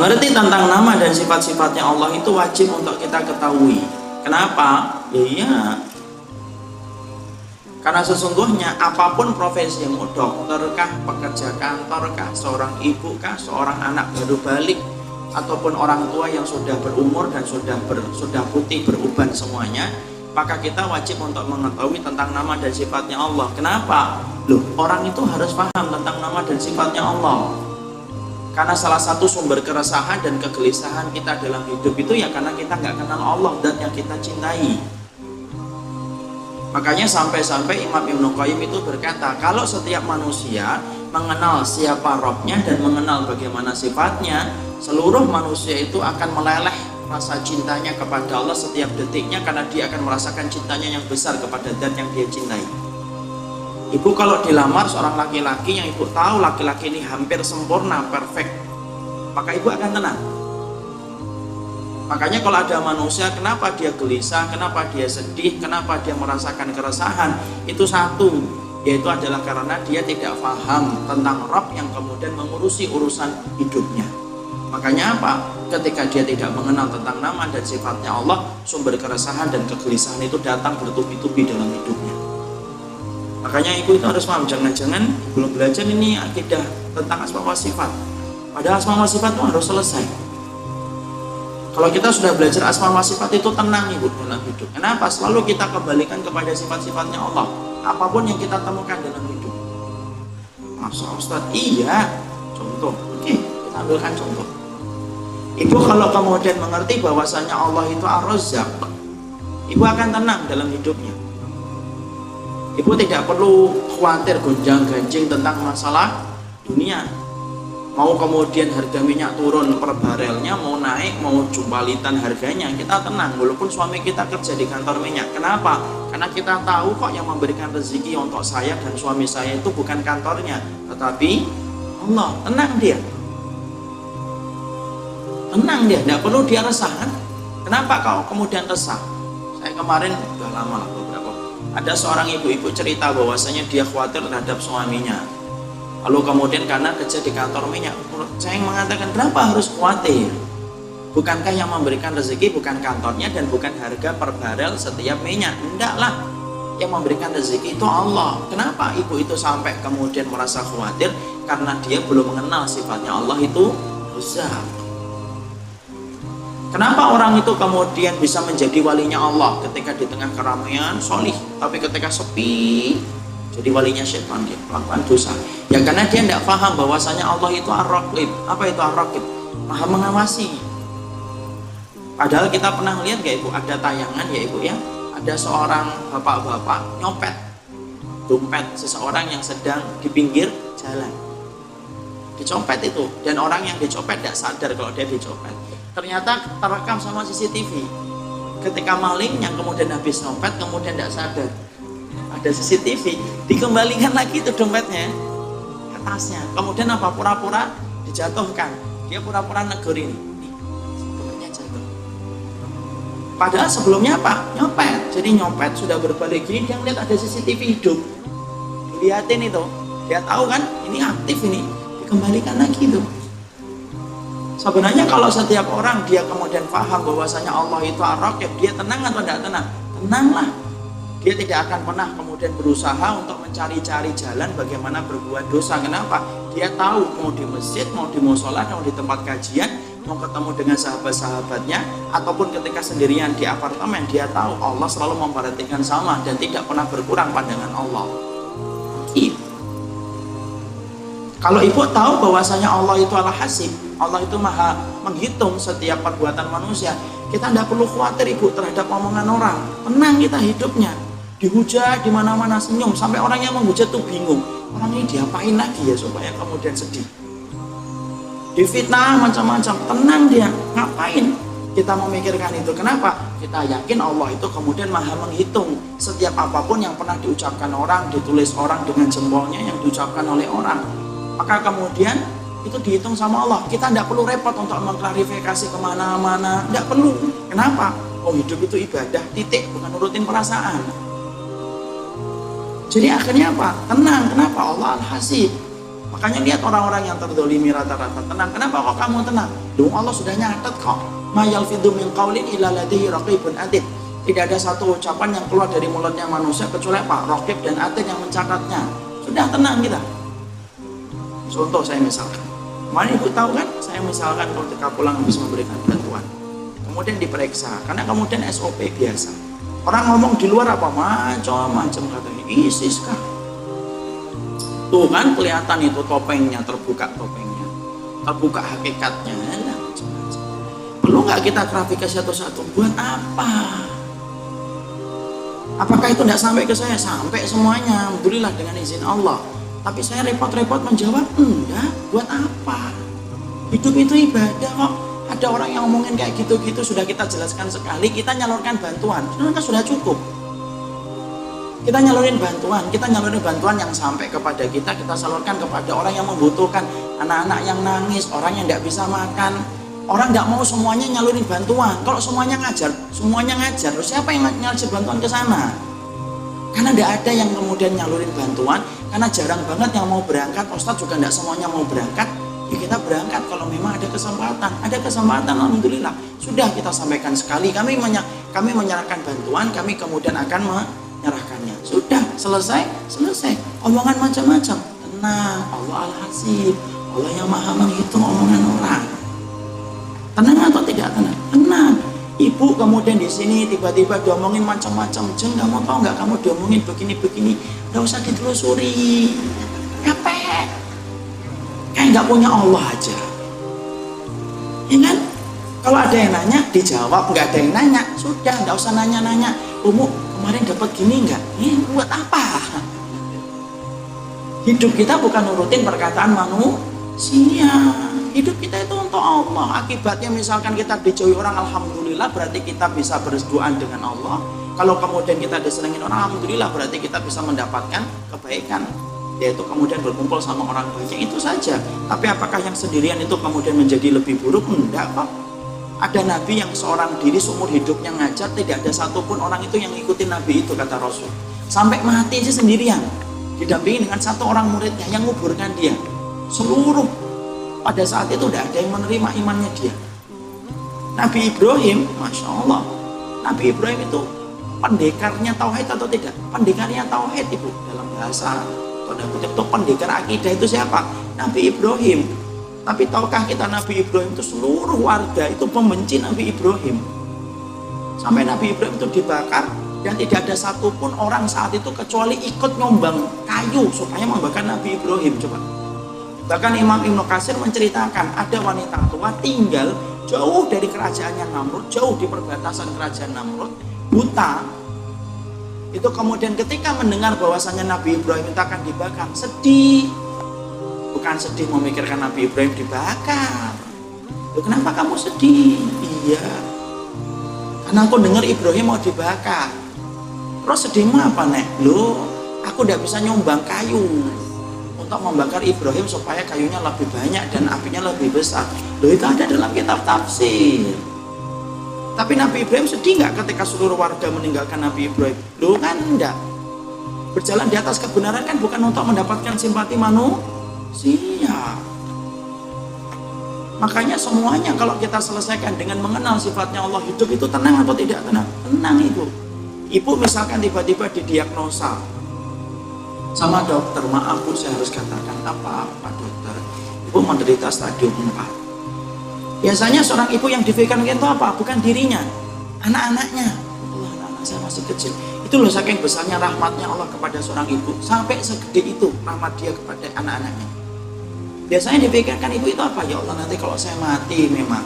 Mengerti tentang nama dan sifat-sifatnya Allah itu wajib untuk kita ketahui. Kenapa? Ya iya. Karena sesungguhnya apapun profesimu, dokter kah, pekerja kantor kah, seorang ibu kah, seorang anak baru balik, ataupun orang tua yang sudah berumur dan sudah putih beruban semuanya, maka kita wajib untuk mengetahui tentang nama dan sifatnya Allah. Kenapa? Loh, orang itu harus paham tentang nama dan sifatnya Allah. Karena salah satu sumber keresahan dan kegelisahan kita dalam hidup itu ya karena kita nggak kenal Allah dan yang kita cintai. Makanya sampai-sampai Imam Ibnu Qayyim itu berkata, kalau setiap manusia mengenal siapa Robnya dan mengenal bagaimana sifatnya, seluruh manusia itu akan meleleh rasa cintanya kepada Allah setiap detiknya, karena dia akan merasakan cintanya yang besar kepada zat yang dia cintai. Ibu kalau dilamar seorang laki-laki yang ibu tahu laki-laki ini hampir sempurna, perfect, maka ibu akan tenang. Makanya kalau ada manusia, kenapa dia gelisah, kenapa dia sedih, kenapa dia merasakan keresahan, itu satu, yaitu adalah karena dia tidak paham tentang Rabb yang kemudian mengurusi urusan hidupnya. Makanya apa? Ketika dia tidak mengenal tentang nama dan sifatnya Allah, sumber keresahan dan kegelisahan itu datang bertubi-tubi dalam hidupnya. Makanya ibu itu harus paham, jangan-jangan belum belajar ini akidah tentang asma wa sifat. Padahal asma wa sifat itu harus selesai. Kalau kita sudah belajar asma wa sifat itu tenang ibu dalam hidup. Kenapa? Selalu kita kembalikan kepada sifat-sifatnya Allah. Apapun yang kita temukan dalam hidup. Masa Ustaz? Iya. Contoh. Oke, kita ambilkan contoh. Ibu kalau kemudian mengerti bahwasanya Allah itu Ar-Razzaq, ibu akan tenang dalam hidupnya. Ibu tidak perlu khawatir gonjang-ganjing tentang masalah dunia. Mau kemudian harga minyak turun per barelnya, mau naik, mau jumpalitan harganya, kita tenang walaupun suami kita kerja di kantor minyak. Kenapa? Karena kita tahu kok yang memberikan rezeki untuk saya dan suami saya itu bukan kantornya, tetapi Allah. Tenang dia. Tenang dia, tidak perlu dia resah kan? Kenapa kau kemudian resah? Saya kemarin, udah lama lah beberapa, ada seorang ibu-ibu cerita bahwasanya dia khawatir terhadap suaminya. Lalu kemudian karena kerja di kantor minyak, saya mengatakan kenapa harus khawatir? Bukankah yang memberikan rezeki bukan kantornya dan bukan harga per barel setiap minyak? Enggaklah, yang memberikan rezeki itu Allah. Kenapa ibu itu sampai kemudian merasa khawatir? Karena dia belum mengenal sifatnya Allah itu Razzaq. Kenapa orang itu kemudian bisa menjadi walinya Allah ketika di tengah keramaian solih, tapi ketika sepi jadi walinya syaitan, dia melakukan dosa? Ya karena dia tidak paham bahwasanya Allah itu Ar-Raqib. Apa itu Ar-Raqib? Maha mengawasi. Padahal kita pernah lihat gak ibu, ada tayangan ya ibu ya, ada seorang bapak-bapak nyopet dompet seseorang yang sedang di pinggir jalan, dicopet itu, dan orang yang dicopet tidak sadar kalau dia dicopet. Ternyata terekam sama CCTV ketika maling yang kemudian habis nyopet kemudian tidak sadar, ada CCTV, dikembalikan lagi itu dompetnya ke tasnya. Kemudian apa? Pura-pura dijatuhkan, dia pura-pura negurin, dompetnya jatuh. Padahal sebelumnya apa? Nyopet. Jadi nyopet sudah berbalik gini, dia lihat ada CCTV hidup, dilihatin itu, dia tahu kan ini aktif, ini dikembalikan lagi itu. Sebenarnya kalau setiap orang dia kemudian paham bahwasanya Allah itu Ar-Raqib, dia tenang atau tidak tenang? Tenanglah. Dia tidak akan pernah kemudian berusaha untuk mencari-cari jalan bagaimana berbuat dosa. Kenapa? Dia tahu mau di masjid, mau di musola, mau di tempat kajian, mau ketemu dengan sahabat-sahabatnya, ataupun ketika sendirian di apartemen, dia tahu Allah selalu memperhatikan sama dan tidak pernah berkurang pandangan Allah. Gitu. Kalau ibu tahu bahwasanya Allah itu Al-Hasib, Allah itu maha menghitung setiap perbuatan manusia, kita tidak perlu khawatir ibu terhadap omongan orang. Tenang kita hidupnya. Dihujat di mana-mana senyum, sampai orang yang menghujat tuh bingung. Orang ini diapain lagi ya supaya kemudian sedih. Difitnah macam-macam, tenang dia. Ngapain kita memikirkan itu? Kenapa? Kita yakin Allah itu kemudian maha menghitung setiap apapun yang pernah diucapkan orang, ditulis orang dengan jempolnya yang diucapkan oleh orang. Maka kemudian itu dihitung sama Allah. Kita tidak perlu repot untuk mengklarifikasi kemana-mana, tidak perlu. Kenapa? Oh, hidup itu ibadah, titik, bukan nurutin perasaan. Jadi akhirnya apa? Tenang. Kenapa? Allah Al-Hasib. Makanya lihat orang-orang yang terzolimi rata-rata tenang. Kenapa kok kamu tenang? Loh, Allah sudah nyatet kok. Ma yalfidhu min qaulin illa ladaihi raqibun atid. Tidak ada satu ucapan yang keluar dari mulutnya manusia kecuali apa? Raqib dan atid yang mencatatnya. Sudah tenang kita. Contoh saya misalkan. Kemarin ibu tahu kan? Saya misalkan ketika pulang habis memberikan bantuan. Kemudian diperiksa. Karena kemudian SOP biasa. Orang ngomong di luar apa? Macam-macam katanya. ISIS kah? Tuh kan kelihatan itu topengnya, terbuka topengnya, terbuka hakikatnya. Lah, macam-macam. Perlu nggak kita klarifikasi satu-satu? Buat apa? Apakah itu tidak sampai ke saya? Sampai semuanya, alhamdulillah dengan izin Allah. Tapi saya repot-repot menjawab, enggak. Buat apa? Hidup itu ibadah kok. Ada orang yang ngomongin kayak gitu-gitu, sudah kita jelaskan sekali, kita nyalurkan bantuan, sudah cukup. Kita nyalurin bantuan yang sampai kepada kita salurkan kepada orang yang membutuhkan, anak-anak yang nangis, orang yang tidak bisa makan. Orang tidak mau semuanya nyalurin bantuan. Kalau semuanya ngajar, terus siapa yang nyalurin bantuan ke sana? Karena tidak ada yang kemudian nyalurin bantuan, karena jarang banget yang mau berangkat. Ustadz juga tidak semuanya mau berangkat. Ya kita berangkat kalau memang ada kesempatan, alhamdulillah. Sudah kita sampaikan sekali, kami menyerahkan bantuan, kami kemudian akan menyerahkannya. Sudah selesai. Omongan macam-macam. Tenang, Allah Al-Hasib. Allah yang maha menghitung omongan orang. Tenang atau tidak tenang? Tenang. Ibu kemudian di sini tiba-tiba diomongin macam-macam. Jeng, kamu tahu nggak kamu diomongin begini? Nggak usah ditelusuri. Capek. Kayak nggak punya Allah aja. Ya kan? Kalau ada yang nanya dijawab, nggak ada yang nanya, sudah nggak usah nanya-nanya. Kemarin dapat gini nggak? Buat apa? Hidup kita bukan nurutin perkataan manusia. Hidup kita itu untuk Allah. Akibatnya misalkan kita dijauhi orang, alhamdulillah, berarti kita bisa berduaan dengan Allah. Kalau kemudian kita disenengin orang, alhamdulillah, berarti kita bisa mendapatkan kebaikan, yaitu kemudian berkumpul sama orang banyak. Itu saja. Tapi apakah yang sendirian itu kemudian menjadi lebih buruk? Enggak kok. Ada nabi yang seorang diri seumur hidupnya ngajar, tidak ada satupun orang itu yang ngikutin nabi itu, kata Rasul. Sampai mati aja sendirian, didampingi dengan satu orang muridnya yang nguburkan dia. Seluruh pada saat itu tidak ada yang menerima imannya dia. Nabi Ibrahim, Masya Allah, Nabi Ibrahim itu pendekarnya tauhid atau tidak? Pendekarnya tauhid ibu, dalam bahasa tanda kutip itu pendekar akidah itu siapa? Nabi Ibrahim. Tapi tahukah kita Nabi Ibrahim itu seluruh warga itu pembenci Nabi Ibrahim. Sampai Nabi Ibrahim itu dibakar dan tidak ada satupun orang saat itu kecuali ikut nyombang kayu supaya membakar Nabi Ibrahim. Coba. Bahkan Imam Ibnu Katsir menceritakan ada wanita tua tinggal jauh dari kerajaannya Namrud, jauh di perbatasan kerajaan Namrud, buta. Itu kemudian ketika mendengar bahwasannya Nabi Ibrahim itu akan dibakar, sedih. Bukan sedih memikirkan Nabi Ibrahim dibakar. Loh, kenapa kamu sedih? Iya, karena aku dengar Ibrahim mau dibakar. Terus sedihmu apa, Nek? Loh, aku tidak bisa nyumbang kayu untuk membakar Ibrahim supaya kayunya lebih banyak dan apinya lebih besar. Loh, itu ada dalam kitab tafsir. Tapi Nabi Ibrahim sedih nggak ketika seluruh warga meninggalkan Nabi Ibrahim? Loh, kan enggak. Berjalan di atas kebenaran kan bukan untuk mendapatkan simpati manusia. Makanya semuanya kalau kita selesaikan dengan mengenal sifatnya Allah, hidup itu tenang atau tidak tenang? Tenang itu. Ibu misalkan tiba-tiba didiagnosa sama dokter, maaf Bu, saya harus katakan apa dokter, ibu menderita stadium 4. Biasanya seorang ibu yang difikirkan itu apa? Bukan dirinya, anak-anaknya. Allah, anak-anak saya masih kecil. Itu loh saking besarnya rahmatnya Allah kepada seorang ibu, sampai segede itu rahmat dia kepada anak-anaknya. Biasanya dipikirkan ibu itu apa? Ya Allah, nanti kalau saya mati memang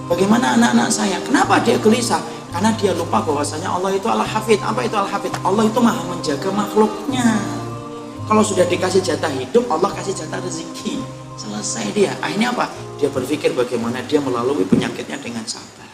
bagaimana anak-anak saya? Kenapa dia gelisah? Karena dia lupa bahwasanya Allah itu Al-Hafidz. Apa itu Al-Hafidz? Allah itu maha menjaga makhluknya. Kalau sudah dikasih jatah hidup, Allah kasih jatah rezeki. Selesai dia. Akhirnya apa? Dia berpikir bagaimana dia melalui penyakitnya dengan sabar.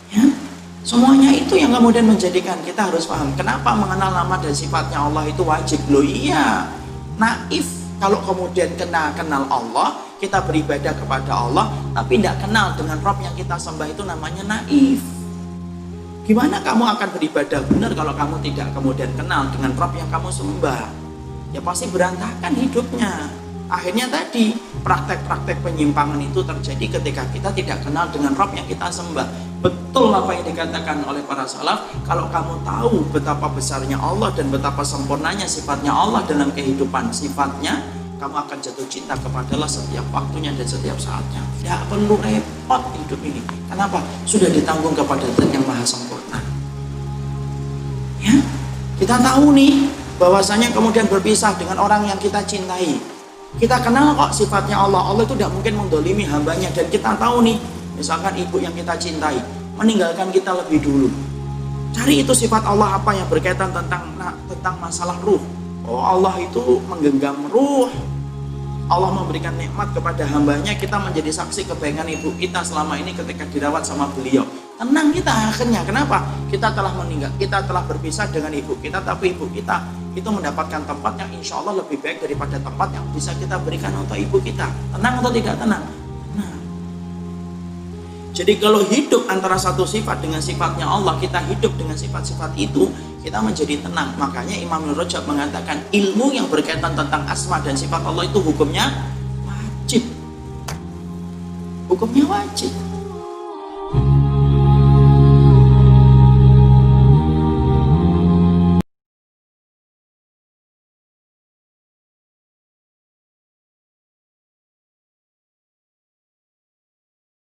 Ya? Semuanya itu yang kemudian menjadikan kita harus paham kenapa mengenal nama dan sifatnya Allah itu wajib. Loh iya, naif kalau kemudian kenal Allah, kita beribadah kepada Allah, tapi tidak kenal dengan Rabb yang kita sembah, itu namanya naif. Gimana kamu akan beribadah benar kalau kamu tidak kemudian kenal dengan Rabb yang kamu sembah? Ya pasti berantakan hidupnya. Akhirnya tadi praktek-praktek penyimpangan itu terjadi ketika kita tidak kenal dengan Rabb yang kita sembah. Betul apa yang dikatakan oleh para salaf, kalau kamu tahu betapa besarnya Allah dan betapa sempurnanya sifatnya Allah dalam kehidupan sifatnya, kamu akan jatuh cinta kepada Allah setiap waktunya dan setiap saatnya. Tidak perlu repot hidup ini. Kenapa? Sudah ditanggung kepada Zat yang maha sempurna. Ya, kita tahu nih bahwasanya kemudian berpisah dengan orang yang kita cintai. Kita kenal kok sifatnya Allah. Allah itu tidak mungkin mendolimi hambanya. Dan kita tahu nih, misalkan ibu yang kita cintai meninggalkan kita lebih dulu. Cari itu sifat Allah apa yang berkaitan tentang masalah ruh. Oh, Allah itu menggenggam ruh. Allah memberikan nikmat kepada hambanya. Kita menjadi saksi kebaikan ibu kita selama ini ketika dirawat sama beliau. Tenang kita akhirnya. Kenapa? Kita telah meninggal. Kita telah berpisah dengan ibu kita. Tapi ibu kita itu mendapatkan tempat yang insya Allah lebih baik daripada tempat yang bisa kita berikan untuk ibu kita. Tenang atau tidak tenang? Nah, jadi kalau hidup antara satu sifat dengan sifatnya Allah, kita hidup dengan sifat-sifat itu, kita menjadi tenang. Makanya Imam Ibnu Rajab mengatakan ilmu yang berkaitan tentang asma dan sifat Allah itu hukumnya wajib. Hukumnya wajib.